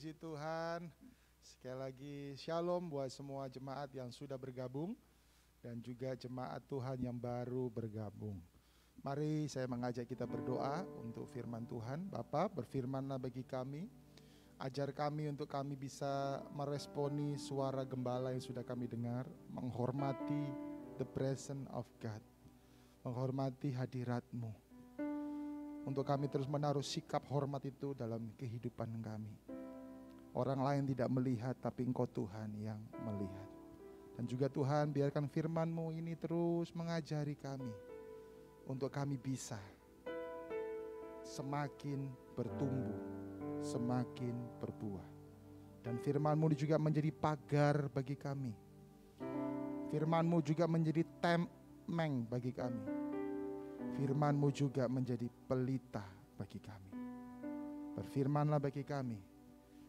puji Tuhan. Sekali lagi shalom buat semua jemaat yang sudah bergabung dan juga jemaat Tuhan yang baru bergabung. Mari saya mengajak kita berdoa untuk firman Tuhan. Bapa, berfirmanlah bagi kami. Ajar kami untuk kami bisa meresponi suara gembala yang sudah kami dengar, menghormati the presence of God, menghormati hadirat-Mu. Untuk kami terus menaruh sikap hormat itu dalam kehidupan kami. Orang lain tidak melihat, tapi Engkau Tuhan yang melihat. Dan juga Tuhan, biarkan firman-Mu ini terus mengajari kami, untuk kami bisa semakin bertumbuh, semakin berbuah. Dan firman-Mu juga menjadi pagar bagi kami. Firman-Mu juga menjadi tameng bagi kami. Firman-Mu juga menjadi pelita bagi kami. Berfirmanlah bagi kami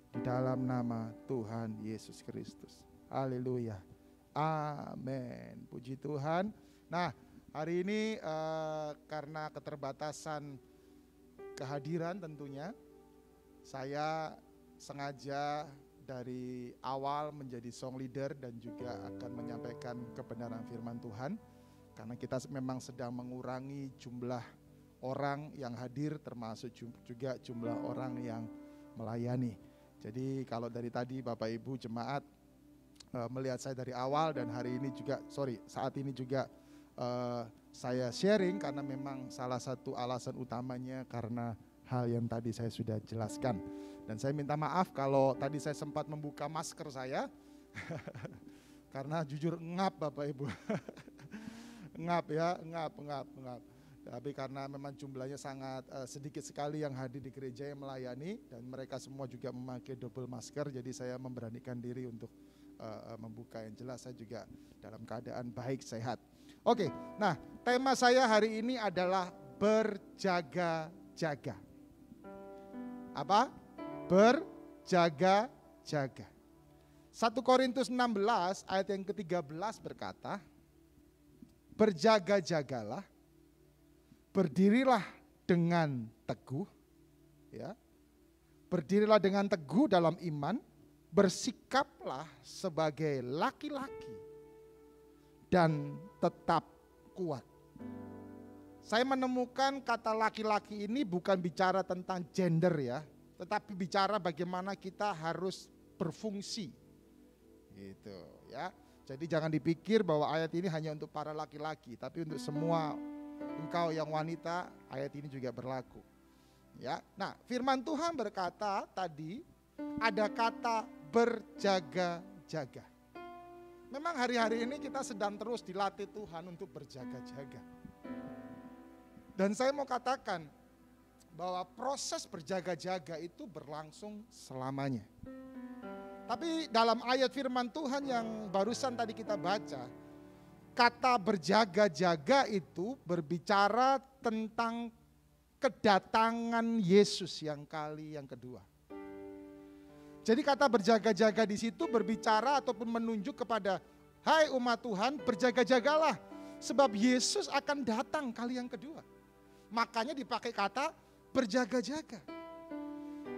di dalam nama Tuhan Yesus Kristus. Haleluya. Amin. Puji Tuhan. Nah, hari ini karena keterbatasan kehadiran tentunya, saya sengaja dari awal menjadi song leader dan juga akan menyampaikan kebenaran firman Tuhan. Karena kita memang sedang mengurangi jumlah orang yang hadir, termasuk juga jumlah orang yang melayani. Jadi kalau dari tadi Bapak Ibu jemaat melihat saya dari awal dan hari ini juga, saat ini juga saya sharing karena memang salah satu alasan utamanya karena hal yang tadi saya sudah jelaskan. Dan saya minta maaf kalau tadi saya sempat membuka masker saya, karena jujur ngap Bapak Ibu. Ngap. Tapi karena memang jumlahnya sangat sedikit sekali yang hadir di gereja yang melayani dan mereka semua juga memakai double masker, jadi saya memberanikan diri untuk membuka. Yang jelas saya juga dalam keadaan baik, sehat. Oke, nah tema saya hari ini adalah berjaga-jaga. Apa? Berjaga-jaga. 1 Korintus 16 ayat yang ke-13 berkata, berjaga-jagalah, berdirilah dengan teguh, ya. Berdirilah dengan teguh dalam iman, bersikaplah sebagai laki-laki dan tetap kuat. Saya menemukan kata laki-laki ini bukan bicara tentang gender ya, tetapi bicara bagaimana kita harus berfungsi. Gitu, ya. Jadi jangan dipikir bahwa ayat ini hanya untuk para laki-laki, tapi untuk semua engkau yang wanita, ayat ini juga berlaku. Ya. Nah, firman Tuhan berkata tadi ada kata berjaga-jaga. Memang hari-hari ini kita sedang terus dilatih Tuhan untuk berjaga-jaga. Dan saya mau katakan bahwa proses berjaga-jaga itu berlangsung selamanya. Tapi dalam ayat firman Tuhan yang barusan tadi kita baca, kata berjaga-jaga itu berbicara tentang kedatangan Yesus yang kali yang kedua. Jadi kata berjaga-jaga di situ berbicara ataupun menunjuk kepada, hai umat Tuhan, berjaga-jagalah sebab Yesus akan datang kali yang kedua. Makanya dipakai kata berjaga-jaga.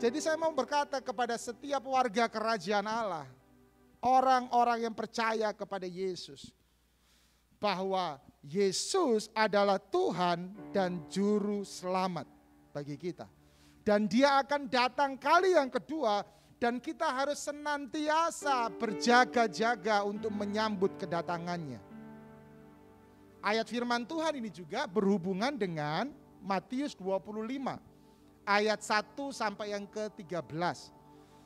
Jadi saya mau berkata kepada setiap warga kerajaan Allah, orang-orang yang percaya kepada Yesus, bahwa Yesus adalah Tuhan dan Juru Selamat bagi kita. Dan Dia akan datang kali yang kedua dan kita harus senantiasa berjaga-jaga untuk menyambut kedatangannya. Ayat firman Tuhan ini juga berhubungan dengan Matius 25. Ayat 1 sampai yang ke-13.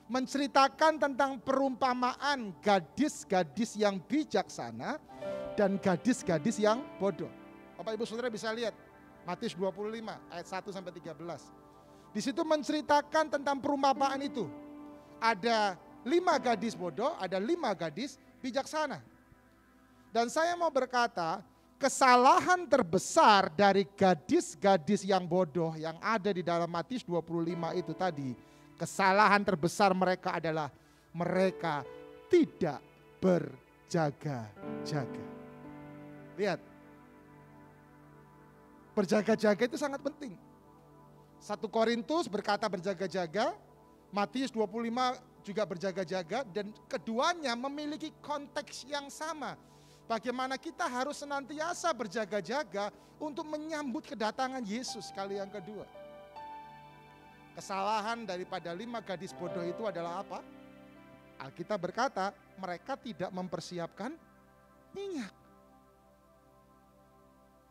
Menceritakan tentang perumpamaan gadis-gadis yang bijaksana dan gadis-gadis yang bodoh. Bapak Ibu Saudara bisa lihat Matius 25 ayat 1 sampai 13. Di situ menceritakan tentang perumpamaan itu. Ada 5 gadis bodoh, ada 5 gadis bijaksana. Dan saya mau berkata, kesalahan terbesar dari gadis-gadis yang bodoh yang ada di dalam Matius 25 itu tadi, kesalahan terbesar mereka adalah mereka tidak berjaga-jaga. Lihat, berjaga-jaga itu sangat penting. 1 Korintus berkata berjaga-jaga, Matius 25 juga berjaga-jaga, dan keduanya memiliki konteks yang sama. Bagaimana kita harus senantiasa berjaga-jaga untuk menyambut kedatangan Yesus kali yang kedua. Kesalahan daripada 5 gadis bodoh itu adalah apa? Alkitab berkata mereka tidak mempersiapkan minyak.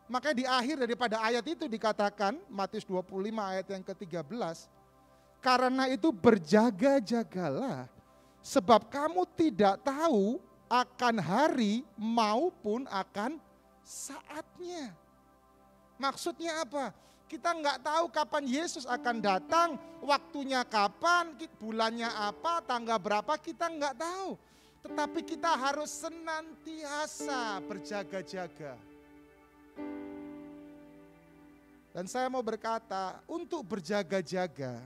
Makanya di akhir daripada ayat itu dikatakan, Matius 25 ayat yang ke-13, karena itu berjaga-jagalah, sebab kamu tidak tahu akan hari maupun akan saatnya. Maksudnya apa? Kita nggak tahu kapan Yesus akan datang, waktunya kapan, bulannya apa, tanggal berapa, kita nggak tahu. Tetapi kita harus senantiasa berjaga-jaga. Dan saya mau berkata, untuk berjaga-jaga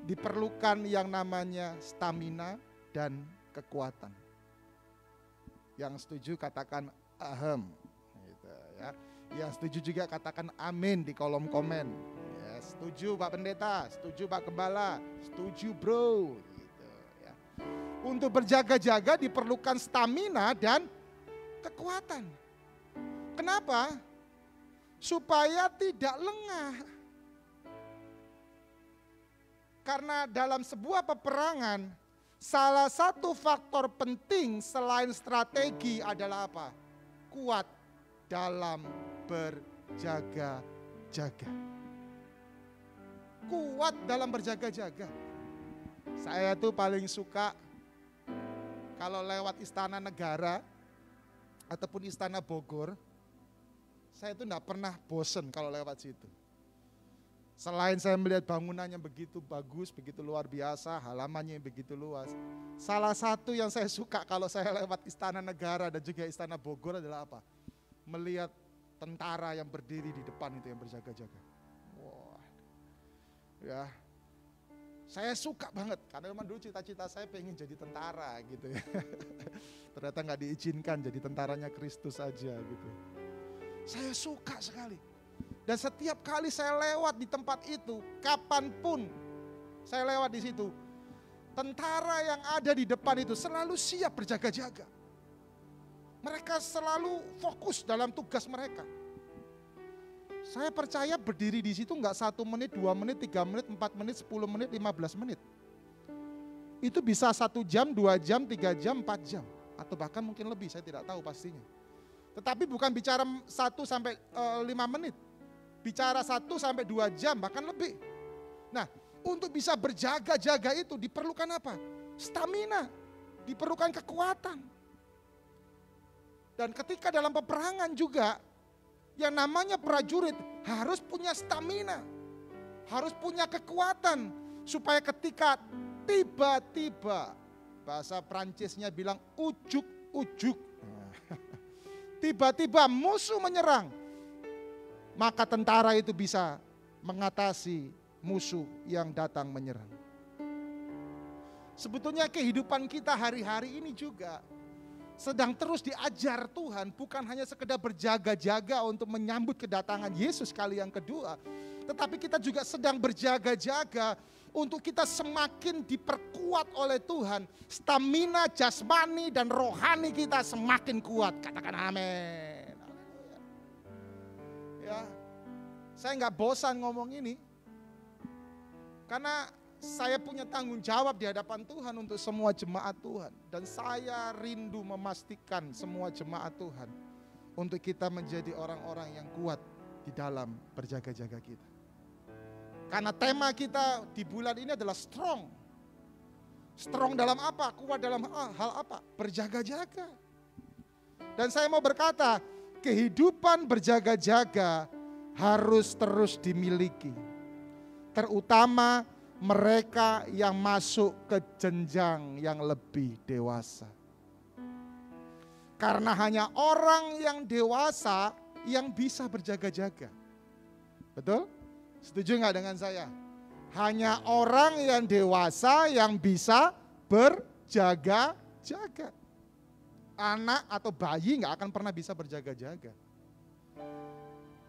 diperlukan yang namanya stamina dan kekuatan. Yang setuju katakan ahem. Gitu, ya. Yang setuju juga katakan amin di kolom komen. Ya, setuju Pak Pendeta, setuju Pak Gembala, setuju bro. Gitu, ya. Untuk berjaga-jaga diperlukan stamina dan kekuatan. Kenapa? Supaya tidak lengah. Karena dalam sebuah peperangan, salah satu faktor penting selain strategi adalah apa? Kuat dalam berjaga-jaga. Kuat dalam berjaga-jaga. Saya tuh paling suka kalau lewat Istana Negara ataupun Istana Bogor, saya tuh enggak pernah bosen kalau lewat situ. Selain saya melihat bangunannya begitu bagus, begitu luar biasa, halamannya begitu luas. Salah satu yang saya suka kalau saya lewat Istana Negara dan juga Istana Bogor adalah apa? Melihat tentara yang berdiri di depan itu yang berjaga-jaga. Wah, ya, saya suka banget karena memang dulu cita-cita saya pengen jadi tentara gitu ya. Ternyata nggak diizinkan, jadi tentaranya Kristus aja gitu. Saya suka sekali. Dan setiap kali saya lewat di tempat itu, kapanpun saya lewat di situ, tentara yang ada di depan itu selalu siap berjaga-jaga. Mereka selalu fokus dalam tugas mereka. Saya percaya berdiri di situ enggak 1 menit, 2 menit, 3 menit, 4 menit, 10 menit, 15 menit. Itu bisa 1 jam, 2 jam, 3 jam, 4 jam. Atau bahkan mungkin lebih, saya tidak tahu pastinya. Tetapi bukan bicara 1 sampai 5 menit. Bicara 1 sampai 2 jam, bahkan lebih. Nah, untuk bisa berjaga-jaga itu diperlukan apa? Stamina, diperlukan kekuatan. Dan ketika dalam peperangan juga, yang namanya prajurit harus punya stamina, harus punya kekuatan. Supaya ketika tiba-tiba, bahasa Prancisnya bilang ujuk-ujuk, tiba-tiba musuh menyerang, maka tentara itu bisa mengatasi musuh yang datang menyerang. Sebetulnya kehidupan kita hari-hari ini juga sedang terus diajar Tuhan, bukan hanya sekedar berjaga-jaga untuk menyambut kedatangan Yesus kali yang kedua, tetapi kita juga sedang berjaga-jaga untuk kita semakin diperkuat oleh Tuhan. Stamina jasmani dan rohani kita semakin kuat. Katakan amin. Ya, saya nggak bosan ngomong ini. Karena saya punya tanggung jawab di hadapan Tuhan untuk semua jemaat Tuhan. Dan saya rindu memastikan semua jemaat Tuhan untuk kita menjadi orang-orang yang kuat di dalam berjaga-jaga kita. Karena tema kita di bulan ini adalah strong. Strong dalam apa? Kuat dalam hal apa? Berjaga-jaga. Dan saya mau berkata, kehidupan berjaga-jaga harus terus dimiliki. Terutama mereka yang masuk ke jenjang yang lebih dewasa. Karena hanya orang yang dewasa yang bisa berjaga-jaga. Betul? Setuju nggak dengan saya? Hanya orang yang dewasa yang bisa berjaga-jaga. Anak atau bayi nggak akan pernah bisa berjaga-jaga.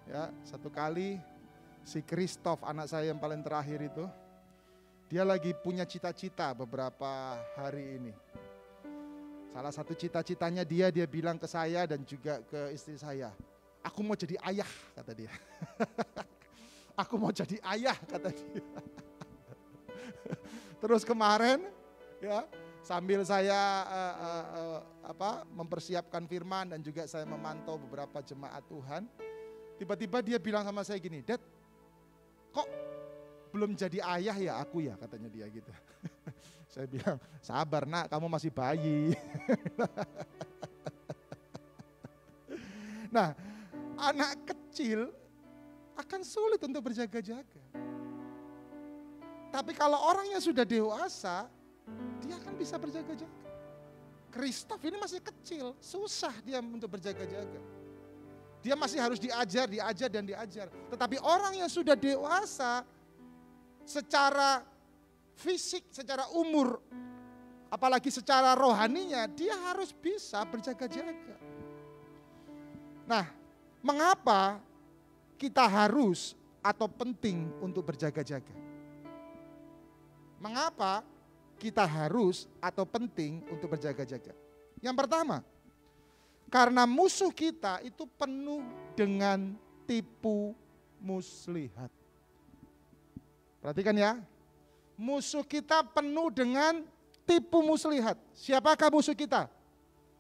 Ya, satu kali si Christoph, anak saya yang paling terakhir itu, Dia lagi punya cita-cita beberapa hari ini. Salah satu cita-citanya dia bilang ke saya dan juga ke istri saya, aku mau jadi ayah, kata dia. Aku mau jadi ayah, kata dia. Terus kemarin ya, sambil saya mempersiapkan firman dan juga saya memantau beberapa jemaat Tuhan, tiba-tiba dia bilang sama saya gini, Dad, kok belum jadi ayah ya aku ya, katanya dia gitu. Saya bilang, sabar nak, kamu masih bayi. Nah, anak kecil akan sulit untuk berjaga-jaga. Tapi kalau orang yang sudah dewasa, dia akan bisa berjaga-jaga. Kristof ini masih kecil, susah dia untuk berjaga-jaga. Dia masih harus diajar dan diajar. Tetapi orang yang sudah dewasa, secara fisik, secara umur, apalagi secara rohaninya, dia harus bisa berjaga-jaga. Nah, mengapa kita harus atau penting untuk berjaga-jaga? Mengapa kita harus atau penting untuk berjaga-jaga? Yang pertama, karena musuh kita itu penuh dengan tipu muslihat. Perhatikan ya, musuh kita penuh dengan tipu muslihat. Siapakah musuh kita?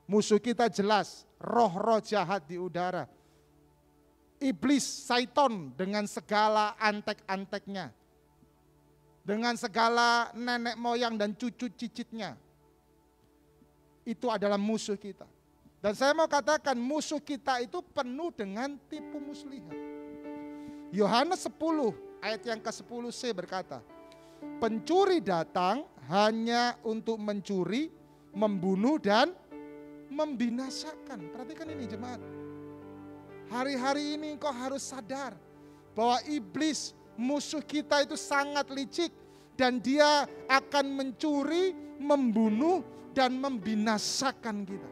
Musuh kita jelas, roh-roh jahat di udara. Iblis, Satan dengan segala antek-anteknya. Dengan segala nenek moyang dan cucu cicitnya. Itu adalah musuh kita. Dan saya mau katakan musuh kita itu penuh dengan tipu muslihat. Yohanes 10 ayat yang ke-10c berkata, pencuri datang hanya untuk mencuri, membunuh dan membinasakan. Perhatikan ini jemaat. Hari-hari ini engkau harus sadar bahwa iblis musuh kita itu sangat licik dan dia akan mencuri, membunuh dan membinasakan kita.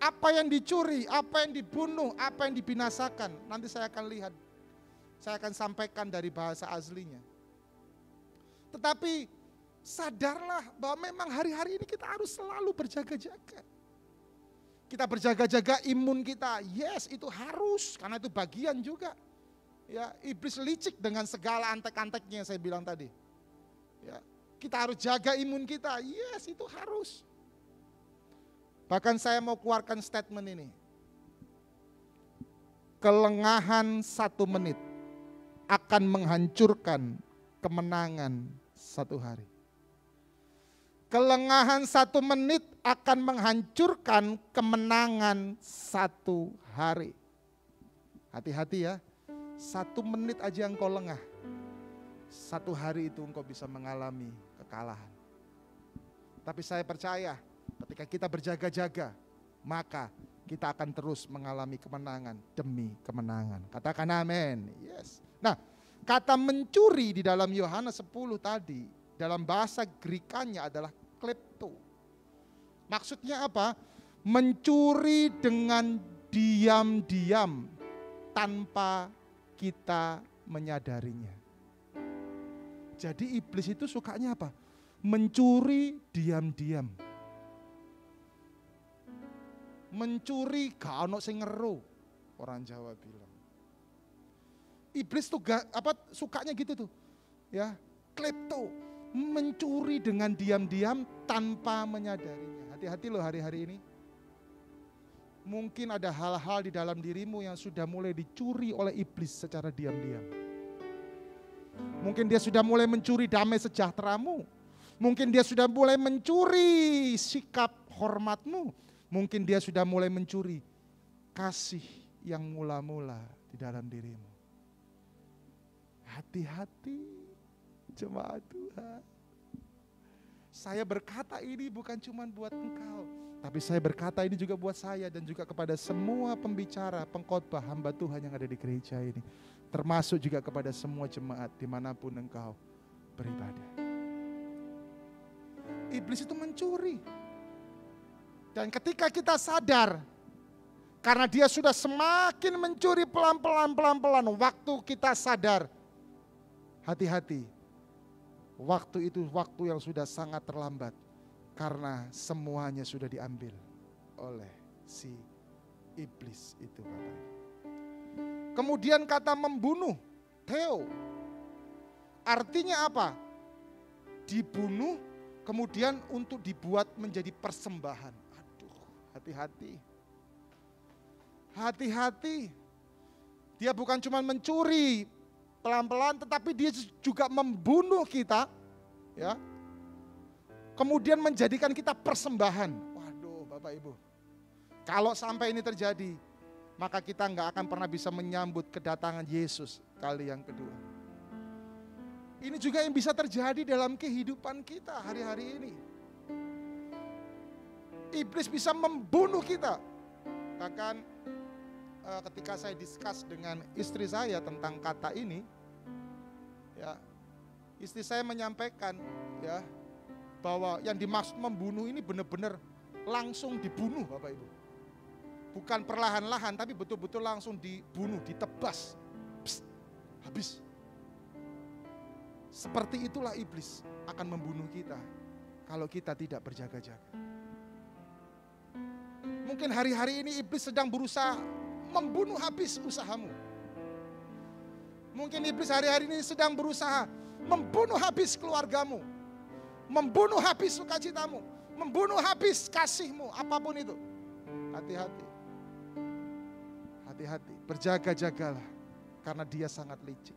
Apa yang dicuri, apa yang dibunuh, apa yang dibinasakan, nanti saya akan lihat. Saya akan sampaikan dari bahasa aslinya. Tetapi sadarlah bahwa memang hari-hari ini kita harus selalu berjaga-jaga. Kita berjaga-jaga imun kita, yes itu harus, karena itu bagian juga. Ya, iblis licik dengan segala antek-anteknya yang saya bilang tadi. Ya, kita harus jaga imun kita, yes itu harus. Bahkan saya mau keluarkan statement ini. Kelengahan 1 menit akan menghancurkan kemenangan 1 hari. Kelengahan 1 menit akan menghancurkan kemenangan 1 hari. Hati-hati ya, 1 menit aja engkau lengah. 1 hari itu engkau bisa mengalami kekalahan. Tapi saya percaya ketika kita berjaga-jaga, maka kita akan terus mengalami kemenangan demi kemenangan. Katakan amin. Yes. Nah, kata mencuri di dalam Yohanes 10 tadi, dalam bahasa Grekanya adalah klepto. Maksudnya apa? Mencuri dengan diam-diam tanpa kita menyadarinya. Jadi iblis itu sukanya apa? Mencuri diam-diam. Mencuri gak ono sing ngeru, orang Jawa bilang. Iblis tuh sukanya gitu tuh. Ya, klepto, mencuri dengan diam-diam tanpa menyadarinya. Hati-hati loh hari-hari ini. Mungkin ada hal-hal di dalam dirimu yang sudah mulai dicuri oleh iblis secara diam-diam. Mungkin dia sudah mulai mencuri damai sejahteramu. Mungkin dia sudah mulai mencuri sikap hormatmu. Mungkin dia sudah mulai mencuri kasih yang mula-mula di dalam dirimu. Hati-hati jemaat Tuhan. Saya berkata ini bukan cuma buat engkau, tapi saya berkata ini juga buat saya dan juga kepada semua pembicara, pengkhotbah hamba Tuhan yang ada di gereja ini. Termasuk juga kepada semua jemaat dimanapun engkau beribadah. Iblis itu mencuri. Dan ketika kita sadar, karena dia sudah semakin mencuri pelan-pelan, waktu kita sadar, hati-hati. waktu itu waktu yang sudah sangat terlambat. Karena semuanya sudah diambil oleh si iblis itu, Bapak Ibu. Kemudian kata membunuh, theo. Artinya apa? Dibunuh, kemudian untuk dibuat menjadi persembahan. Aduh, hati-hati. Hati-hati. Dia bukan cuma mencuri pelan-pelan, tetapi dia juga membunuh kita, ya. Kemudian menjadikan kita persembahan. Waduh, Bapak Ibu. Kalau sampai ini terjadi, maka kita nggak akan pernah bisa menyambut kedatangan Yesus kali yang kedua. Ini juga yang bisa terjadi dalam kehidupan kita hari-hari ini. Iblis bisa membunuh kita. Bahkan ketika saya discuss dengan istri saya tentang kata ini, ya, istri saya menyampaikan, ya, bahwa yang dimaksud membunuh ini benar-benar langsung dibunuh, Bapak Ibu. Bukan perlahan-lahan, tapi betul-betul langsung dibunuh, ditebas. Psst, habis. Seperti itulah iblis akan membunuh kita kalau kita tidak berjaga-jaga. Mungkin hari-hari ini iblis sedang berusaha membunuh habis usahamu. Mungkin iblis hari-hari ini sedang berusaha membunuh habis keluargamu, membunuh habis sukacitamu, membunuh habis kasihmu, apapun itu. Hati-hati. Hati-hati, berjaga-jagalah karena dia sangat licik.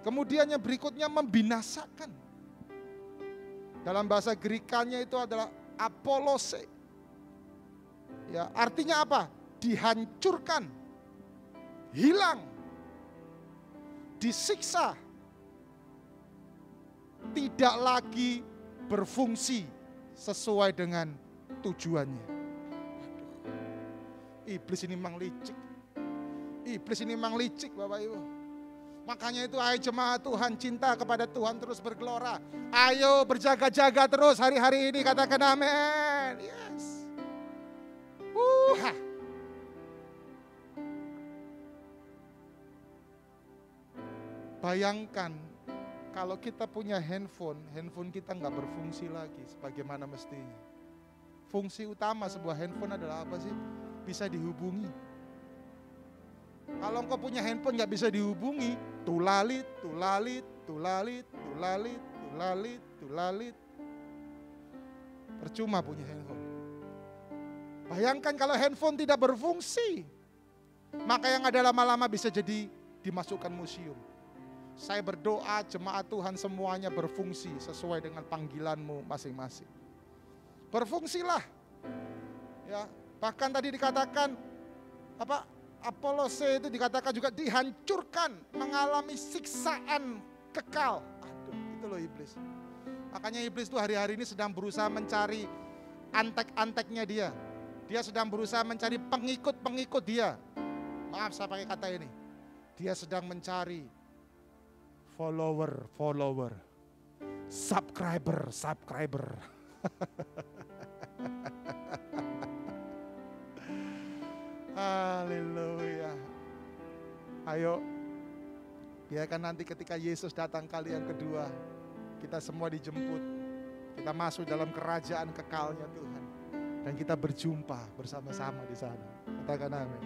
Kemudian yang berikutnya membinasakan. Dalam bahasa Grekanya itu adalah apolose. Ya, artinya apa? Dihancurkan, hilang, disiksa, tidak lagi berfungsi sesuai dengan tujuannya. Iblis ini memang licik. Iblis ini memang licik, Bapak Ibu. Makanya itu, ayo jemaat Tuhan, cinta kepada Tuhan terus bergelora. Ayo berjaga-jaga terus hari-hari ini, katakan amin. Yes. Bayangkan kalau kita punya handphone kita nggak berfungsi lagi sebagaimana mestinya. Fungsi utama sebuah handphone adalah apa sih? Bisa dihubungi. Kalau engkau punya handphone nggak bisa dihubungi, tulalit. Percuma punya handphone. Bayangkan kalau handphone tidak berfungsi, maka yang ada lama-lama bisa jadi dimasukkan museum. Saya berdoa jemaat Tuhan semuanya berfungsi sesuai dengan panggilanmu masing-masing. Berfungsilah. Ya, bahkan tadi dikatakan apa? Apolose itu dikatakan juga dihancurkan, mengalami siksaan kekal. Aduh, itu loh iblis. Makanya iblis itu hari-hari ini sedang berusaha mencari antek-anteknya dia. Dia sedang berusaha mencari pengikut-pengikut dia. Maaf saya pakai kata ini. Dia sedang mencari follower, subscriber. Haleluya. Ayo, biarkan nanti ketika Yesus datang kali yang kedua, kita semua dijemput. Kita masuk dalam kerajaan kekalnya Tuhan. Dan kita berjumpa bersama-sama di sana. Katakan amin.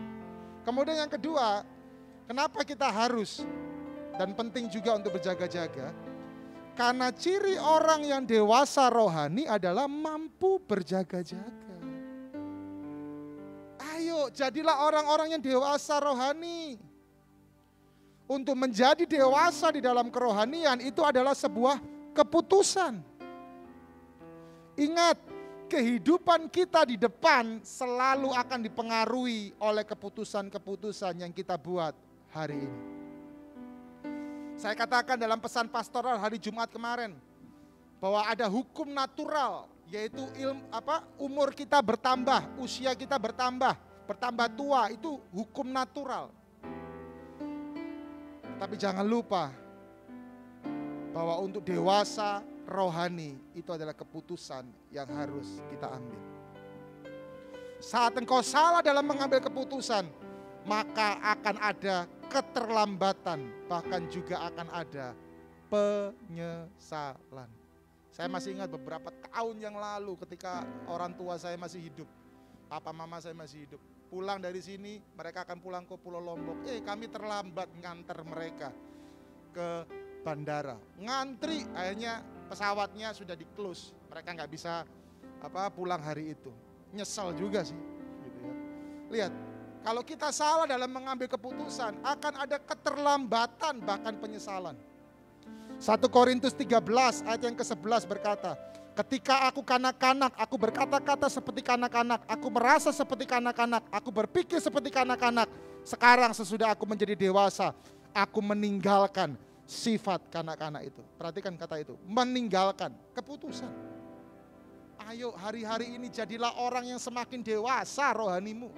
Kemudian yang kedua, kenapa kita harus dan penting juga untuk berjaga-jaga? Karena ciri orang yang dewasa rohani adalah mampu berjaga-jaga. Ayo, jadilah orang-orang yang dewasa rohani. Untuk menjadi dewasa di dalam kerohanian itu adalah sebuah keputusan. Ingat, kehidupan kita di depan selalu akan dipengaruhi oleh keputusan-keputusan yang kita buat hari ini. Saya katakan dalam pesan pastoral hari Jumat kemarin bahwa ada hukum natural, yaitu umur kita bertambah, usia kita bertambah tua, itu hukum natural. Tapi jangan lupa bahwa untuk dewasa rohani itu adalah keputusan yang harus kita ambil. Saat engkau salah dalam mengambil keputusan, maka akan ada keterlambatan, bahkan juga akan ada penyesalan. Saya masih ingat beberapa tahun yang lalu ketika orang tua saya masih hidup, papa mama saya masih hidup. Pulang dari sini, mereka akan pulang ke Pulau Lombok. Kami terlambat nganter mereka ke bandara. Ngantri, akhirnya pesawatnya sudah di-close. Mereka nggak bisa pulang hari itu. Nyesel juga sih. Gitu ya. Lihat, kalau kita salah dalam mengambil keputusan, akan ada keterlambatan bahkan penyesalan. 1 Korintus 13 ayat yang ke-11 berkata, ketika aku kanak-kanak, aku berkata-kata seperti kanak-kanak, aku merasa seperti kanak-kanak, aku berpikir seperti kanak-kanak. Sekarang sesudah aku menjadi dewasa, aku meninggalkan sifat kanak-kanak itu. Perhatikan kata itu, meninggalkan keputusan. Ayo hari-hari ini jadilah orang yang semakin dewasa rohanimu.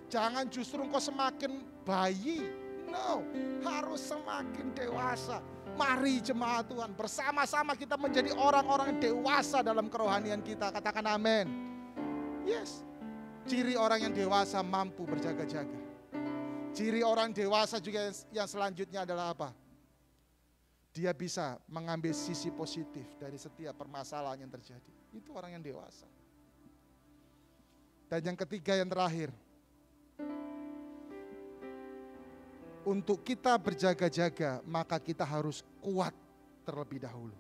Jangan justru engkau semakin bayi. No, harus semakin dewasa. Mari jemaat Tuhan, bersama-sama kita menjadi orang-orang dewasa dalam kerohanian kita. Katakan amin. Yes. Ciri orang yang dewasa mampu berjaga-jaga. Ciri orang dewasa juga yang selanjutnya adalah apa? Dia bisa mengambil sisi positif dari setiap permasalahan yang terjadi. Itu orang yang dewasa. Dan yang ketiga, yang terakhir, untuk kita berjaga-jaga, maka kita harus kuat terlebih dahulu.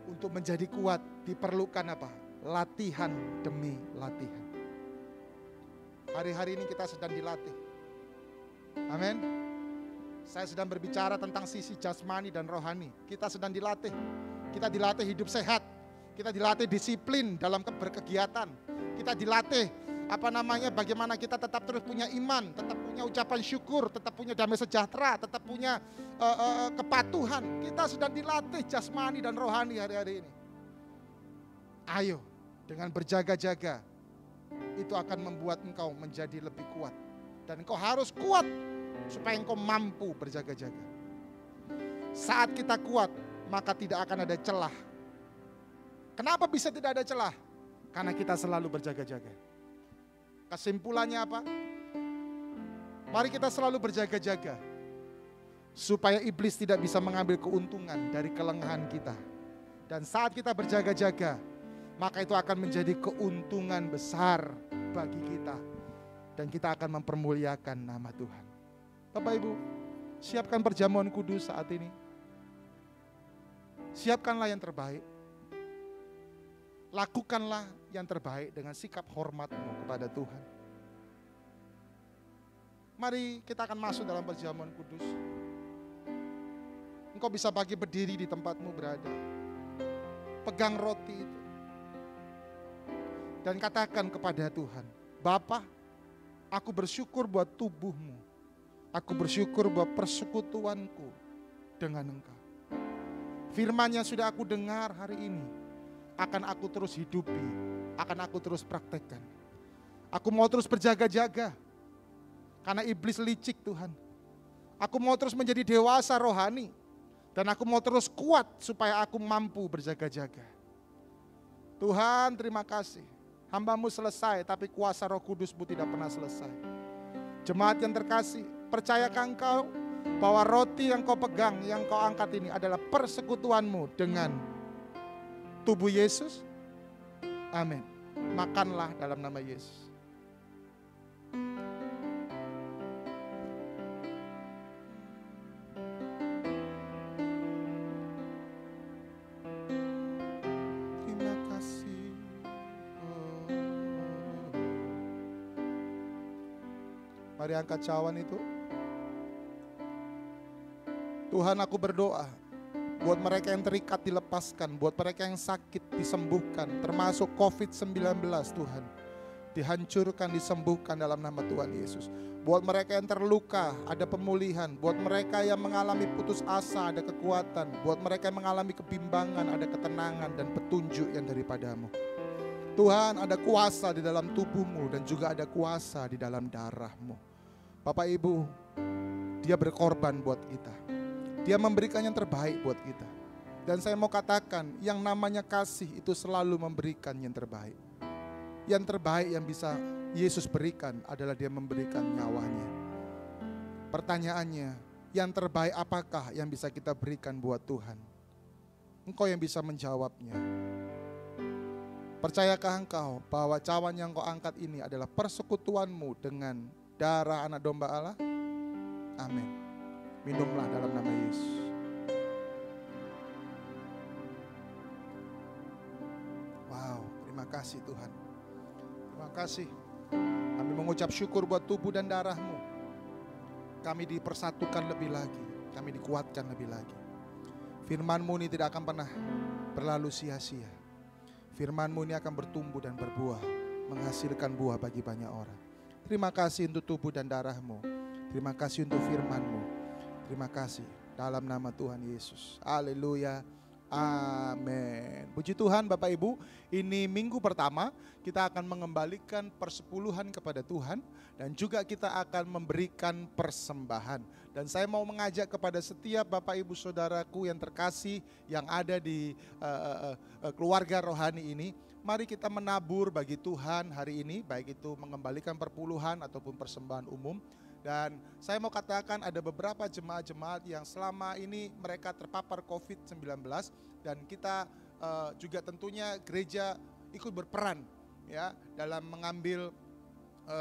Untuk menjadi kuat diperlukan apa? Latihan demi latihan. Hari-hari ini kita sedang dilatih. Amin. Saya sedang berbicara tentang sisi jasmani dan rohani. Kita sedang dilatih. Kita dilatih hidup sehat. Kita dilatih disiplin dalam berkegiatan. Kita dilatih bagaimana kita tetap terus punya iman, tetap punya ucapan syukur, tetap punya damai sejahtera, tetap punya kepatuhan. Kita sedang dilatih jasmani dan rohani hari-hari ini. Ayo, dengan berjaga-jaga, itu akan membuat engkau menjadi lebih kuat. Dan engkau harus kuat supaya engkau mampu berjaga-jaga. Saat kita kuat, maka tidak akan ada celah. Kenapa bisa tidak ada celah? Karena kita selalu berjaga-jaga. Kesimpulannya apa? Mari kita selalu berjaga-jaga supaya iblis tidak bisa mengambil keuntungan dari kelengahan kita. Dan saat kita berjaga-jaga, maka itu akan menjadi keuntungan besar bagi kita. Dan kita akan mempermuliakan nama Tuhan. Bapak Ibu, siapkan perjamuan kudus saat ini. Siapkanlah yang terbaik. Lakukanlah yang terbaik dengan sikap hormatmu kepada Tuhan. Mari kita akan masuk dalam perjamuan kudus. Engkau bisa berdiri di tempatmu berada. Pegang roti itu. Dan katakan kepada Tuhan, Bapa, aku bersyukur buat tubuhmu. Aku bersyukur buat persekutuanku dengan Engkau. Firman yang sudah aku dengar hari ini, akan aku terus hidupi, akan aku terus praktekkan. Aku mau terus berjaga-jaga, karena iblis licik Tuhan. Aku mau terus menjadi dewasa rohani, dan aku mau terus kuat supaya aku mampu berjaga-jaga. Tuhan, terima kasih. Hamba-Mu selesai, tapi kuasa Roh Kudus-Mu tidak pernah selesai. Jemaat yang terkasih, percayakah engkau bahwa roti yang kau pegang, yang kau angkat ini adalah persekutuanmu dengan tubuh Yesus? Amin. Makanlah dalam nama Yesus. Terima kasih. Mari angkat cawan itu. Tuhan, aku berdoa buat mereka yang terikat dilepaskan, buat mereka yang sakit disembuhkan, termasuk COVID-19 Tuhan. Dihancurkan, disembuhkan dalam nama Tuhan Yesus. Buat mereka yang terluka, ada pemulihan. Buat mereka yang mengalami putus asa, ada kekuatan. Buat mereka yang mengalami kebimbangan, ada ketenangan dan petunjuk yang daripada-Mu. Tuhan, ada kuasa di dalam tubuh-Mu dan juga ada kuasa di dalam darah-Mu. Bapak Ibu, Dia berkorban buat kita. Dia memberikan yang terbaik buat kita. Dan saya mau katakan, yang namanya kasih itu selalu memberikan yang terbaik. Yang terbaik yang bisa Yesus berikan adalah Dia memberikan nyawanya. Pertanyaannya, yang terbaik apakah yang bisa kita berikan buat Tuhan? Engkau yang bisa menjawabnya. Percayakah engkau bahwa cawan yang kau angkat ini adalah persekutuanmu dengan darah anak domba Allah? Amin. Minumlah dalam nama Yesus. Wow, terima kasih Tuhan. Terima kasih. Kami mengucap syukur buat tubuh dan darah-Mu. Kami dipersatukan lebih lagi. Kami dikuatkan lebih lagi. Firman-Mu ini tidak akan pernah berlalu sia-sia. Firman-Mu ini akan bertumbuh dan berbuah, menghasilkan buah bagi banyak orang. Terima kasih untuk tubuh dan darah-Mu. Terima kasih untuk firman-Mu. Terima kasih dalam nama Tuhan Yesus. Haleluya. Amin. Puji Tuhan Bapak Ibu, ini minggu pertama kita akan mengembalikan persepuluhan kepada Tuhan dan juga kita akan memberikan persembahan. Dan saya mau mengajak kepada setiap Bapak Ibu Saudaraku yang terkasih yang ada di keluarga rohani ini, mari kita menabur bagi Tuhan hari ini, baik itu mengembalikan perpuluhan ataupun persembahan umum. Dan saya mau katakan ada beberapa jemaat-jemaat yang selama ini mereka terpapar COVID-19 dan kita juga tentunya gereja ikut berperan ya dalam mengambil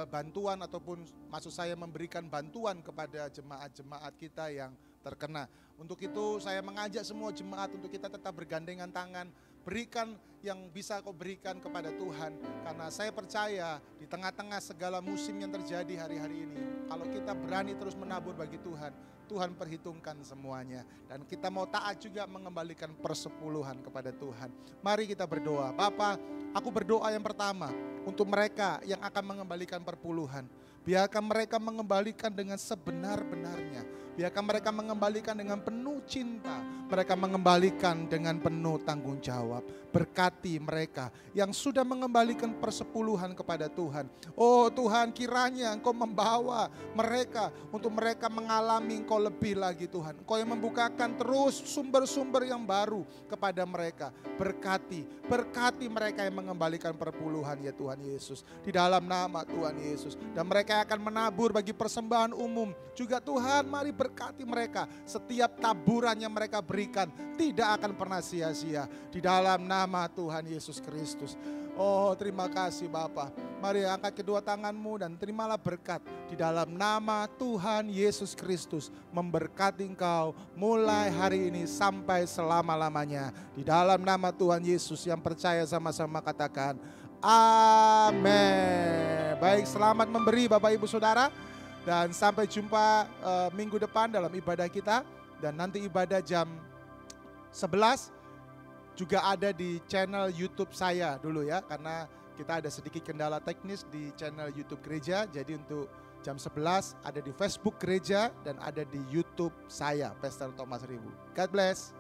bantuan ataupun maksud saya memberikan bantuan kepada jemaat-jemaat kita yang terkena. Untuk itu saya mengajak semua jemaat untuk kita tetap bergandengan tangan, berikan yang bisa kau berikan kepada Tuhan. Karena saya percaya di tengah-tengah segala musim yang terjadi hari-hari ini, kalau kita berani terus menabur bagi Tuhan, Tuhan perhitungkan semuanya. Dan kita mau taat juga mengembalikan persepuluhan kepada Tuhan. Mari kita berdoa. Bapa, aku berdoa yang pertama untuk mereka yang akan mengembalikan perpuluhan. Biarkan mereka mengembalikan dengan sebenar-benarnya. Biarkan mereka mengembalikan dengan penuh cinta. Mereka mengembalikan dengan penuh tanggung jawab. Berkati mereka yang sudah mengembalikan persepuluhan kepada Tuhan. Oh Tuhan, kiranya Engkau membawa mereka untuk mereka mengalami Engkau lebih lagi Tuhan. Engkau yang membukakan terus sumber-sumber yang baru kepada mereka. Berkati mereka yang mengembalikan perpuluhan ya Tuhan Yesus. Di dalam nama Tuhan Yesus. Dan mereka akan menabur bagi persembahan umum. Juga Tuhan, mari berkati mereka. Setiap taburan yang mereka berikan tidak akan pernah sia-sia. Di dalam nama Tuhan Yesus Kristus. Oh terima kasih Bapa. Mari angkat kedua tanganmu dan terimalah berkat. Di dalam nama Tuhan Yesus Kristus. Memberkati engkau mulai hari ini sampai selama-lamanya. Di dalam nama Tuhan Yesus, yang percaya sama-sama katakan amin. Baik, selamat memberi Bapak Ibu Saudara. Dan sampai jumpa minggu depan dalam ibadah kita. Dan nanti ibadah jam 11 juga ada di channel YouTube saya dulu ya. Karena kita ada sedikit kendala teknis di channel YouTube gereja. Jadi untuk jam 11 ada di Facebook gereja dan ada di YouTube saya, Pastor Thomas Ribu. God bless.